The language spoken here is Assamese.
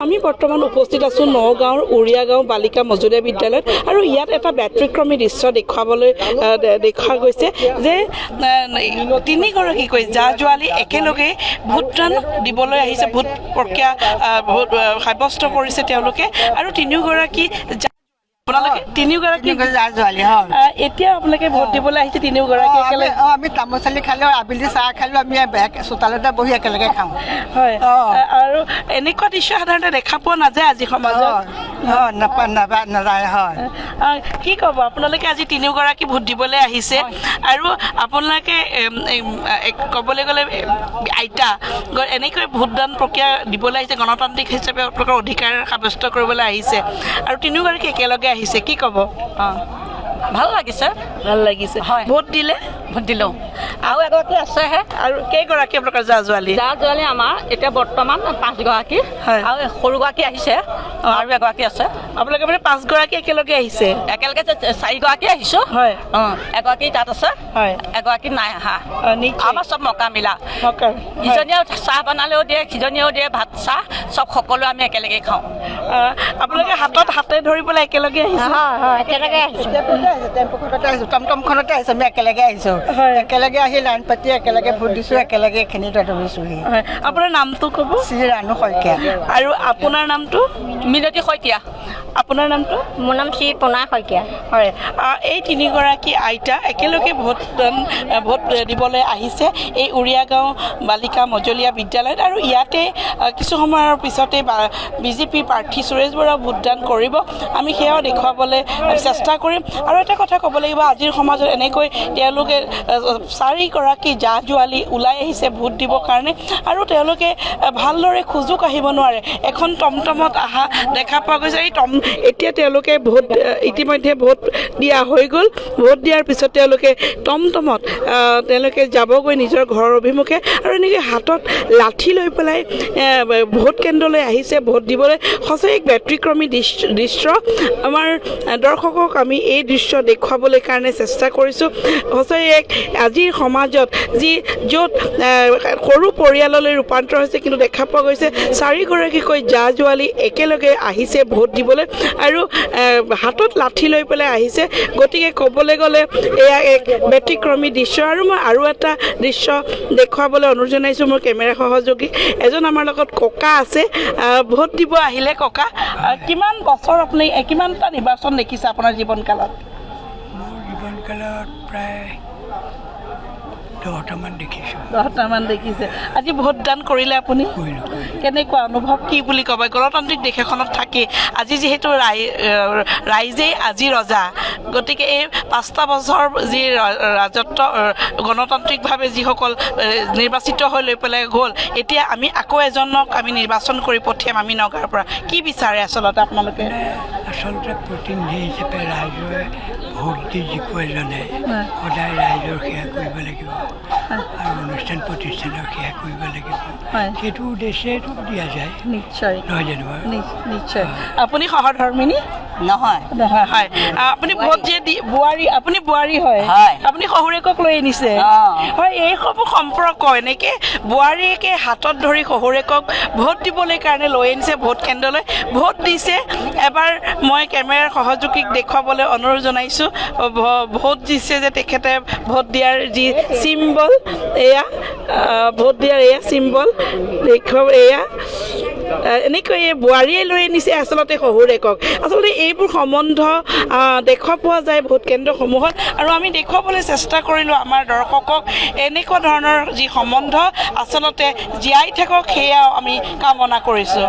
আমি বৰ্তমান উপস্থিত আছোঁ নগাঁৱৰ উৰিয়াগাঁও বালিকা মজলীয়া বিদ্যালয়ত আৰু ইয়াত এটা ব্যতিক্ৰমী দৃশ্য দেখুওৱা গৈছে যে তিনিগৰাকীকৈ জা জোৱালী একেলগে ভোটদান দিবলৈ আহিছে। ভোট প্ৰক্ৰিয়া সাব্যস্ত কৰিছে তেওঁলোকে আৰু তিনিওগৰাকী এতিয়া আপোনালোকে ভোট দিবলৈ আহিছে তিনিওগৰাকী একেলগে। আমি তামোল চালি খালেও আবেলি চাহ খালেও আমি চোতালতে বহি একেলগে খাওঁ। হয় আৰু এনেকুৱা দৃশ্য সাধাৰণতে দেখা পোৱা নাযায় আজি সমাজত। নাযায় হয়। কি ক'ব আপোনালোকে আজি তিনিওগৰাকী ভোট দিবলৈ আহিছে আৰু আপোনালোকে ক'বলৈ গ'লে আইতা এনেকৈ ভোটদান প্ৰক্ৰিয়া দিবলৈ আহিছে, গণতান্ত্ৰিক হিচাপে আপোনালোকৰ অধিকাৰ সাব্যস্ত কৰিবলৈ আহিছে আৰু তিনিওগৰাকী একেলগে আহিছে, কি ক'ব? ভাল লাগিছে, ভাল লাগিছে। হয়, ভোট দিলে? ভোট দিলোঁ। আৰু এগৰাকী আছেহে। আৰু কেইগৰাকী আপোনালোকৰ জা জোৱালী? জা জোৱালী আমাৰ এতিয়া বৰ্তমান 5গৰাকী। হয়। আৰু সৰুগৰাকী আহিছে আৰু এগৰাকী আছে। আপোনালোকে মানে 5গৰাকী একেলগে আহিছে? একেলগে 4গৰাকী আহিছোঁ। হয়। এগৰাকী তাত আছে। হয়। এগৰাকী নাই আহা। আমাৰ চব মকা মিলা। ইজনীয়েও চাহ বনালেও দিয়ে, সিজনীয়েও দিয়ে ভাত চাহ, চব সকলো আমি একেলগে খাওঁ। আপোনালোকে হাতে ধৰি পেলাই একেলগে আহিছে? একেলগে আহিছোঁ। টেম্পুখনতে আহিছোঁ, টমটমখনতে আহিছোঁ, আমি একেলগে আহিছোঁ। একেলগে আহি লাইন পাতি একেলগে ভোট দিছোঁ, একেলগে এইখিনিতে ধৰিছোঁহি। আপোনাৰ নামটো ক'ব? শ্ৰী ৰাণু শইকীয়া। আৰু আপোনাৰ নামটো? মিনতী শইকীয়া। আপোনাৰ নামটো? মোৰ নাম শ্ৰী পোনা শইকীয়া। হয়, এই তিনিগৰাকী আইতা একেলগে ভোট দিবলৈ আহিছে এই উৰিয়াগাঁও বালিকা মজলীয়া বিদ্যালয়ত আৰু ইয়াতে কিছু সময়ৰ পিছতে বিজেপিৰ প্ৰাৰ্থী সুৰেশ বৰুৱা ভোটদান কৰিব। আমি সেয়াও দেখুৱাবলৈ চেষ্টা কৰিম। আৰু এটা কথা ক'ব লাগিব, আজিৰ সমাজত এনেকৈ তেওঁলোকে 4গৰাকী জা জোৱালী ওলাই আহিছে ভোট দিবৰ কাৰণে আৰু তেওঁলোকে ভালদৰে খোজো কাঢ়িব নোৱাৰে। এখন টমটমত অহা দেখা পোৱা গৈছে। এতিয়া তেওঁলোকে ইতিমধ্যে ভোট দিয়া হৈ গ'ল। ভোট দিয়াৰ পিছত তেওঁলোকে টমটমত তেওঁলোকে যাবগৈ নিজৰ ঘৰৰ অভিমুখে আৰু এনেকৈ হাতত লাঠি লৈ পেলাই ভোট কেন্দ্ৰলৈ আহিছে ভোট দিবলৈ। সঁচাই এক ব্যতিক্ৰমী দৃশ্য। আমাৰ দৰ্শকক আমি এই দৃশ্য দেখুৱাবলৈ কাৰণে চেষ্টা কৰিছোঁ। সঁচাই এক আজিৰ সমাজত য'ত সৰু পৰিয়াললৈ ৰূপান্তৰ হৈছে, কিন্তু দেখা পোৱা গৈছে 4গৰাকীকৈ জা জোৱালী একেলগে আহিছে ভোট দিবলৈ আৰু হাতত লাঠি লৈ পেলাই আহিছে। গতিকে ক'বলৈ গ'লে এয়া এক ব্যতিক্ৰমী দৃশ্য। আৰু মই আৰু এটা দৃশ্য দেখুৱাবলৈ অনুৰোধ জনাইছোঁ মোৰ কেমেৰা সহযোগী এজন আমাৰ লগত ককা আছে। ভোট দিব আহিলে। ককা, কিমান বছৰ আপুনি কিমানটা নিৰ্বাচন দেখিছে আপোনাৰ জীৱনকালত? মোৰ জীৱনকালত প্ৰায় 10টামান দেখিছোঁ। 10টামান দেখিছে। আজি ভোটদান কৰিলে আপুনি? কেনেকুৱা অনুভৱ, কি বুলি ক'ব? গণতান্ত্ৰিক দেশ এখনত থাকি আজি যিহেতু ৰাইজেই আজি ৰজা, গতিকে এই 5টা বছৰ যি ৰাজত্ব গণতান্ত্ৰিকভাৱে যিসকল নিৰ্বাচিত হৈ লৈ পেলাই গ'ল, এতিয়া আমি আকৌ এজনক আমি নিৰ্বাচন কৰি পঠিয়াম আমি নগাঁৱৰ পৰা। কি বিচাৰে আচলতে আপোনালোকে? আচলতে প্ৰতিনিধি হিচাপে ৰাইজে ভোট দি যিকোনো এজনে সদায় ৰাইজৰ সেৱা কৰিব লাগিব আৰু অনুষ্ঠান প্ৰতিষ্ঠানৰ সেৱা কৰিব লাগিব। সেইটো উদ্দেশ্যেটো দিয়া যায়। নিশ্চয়, নহয় জানো বাৰু? নিশ্চয়। আপুনি সহধৰ্মিনী? নহয়। হয়। আপুনি ভোট যে আপুনি বোৱাৰী হয়, আপুনি শহুৰেকক লৈ আনিছে? হয়। এইসমূহ সম্পৰ্ক এনেকৈ বোৱাৰীয়েকে হাতত ধৰি শহুৰেকক ভোট দিবলৈ কাৰণে লৈ আনিছে ভোট কেন্দ্ৰলৈ, ভোট দিছে। এবাৰ মই কেমেৰাৰ সহযোগীক দেখুৱাবলৈ অনুৰোধ জনাইছোঁ। ভোট দিছে যে তেখেতে ভোট দিয়াৰ যি চিম্বল, এয়া ভোট দিয়াৰ এয়া চিম্বল দেখুৱাব। এয়া এনেকৈ এই বোৱাৰীয়ে লৈ আনিছে আচলতে শহুৰেকক। আচলতে এইবোৰ সম্বন্ধ দেখা পোৱা যায় ভোট কেন্দ্ৰসমূহত আৰু আমি দেখুৱাবলৈ চেষ্টা কৰিলোঁ আমাৰ দৰ্শকক। এনেকুৱা ধৰণৰ যি সম্বন্ধ আচলতে জীয়াই থাকক সেয়াও আমি কামনা কৰিছোঁ।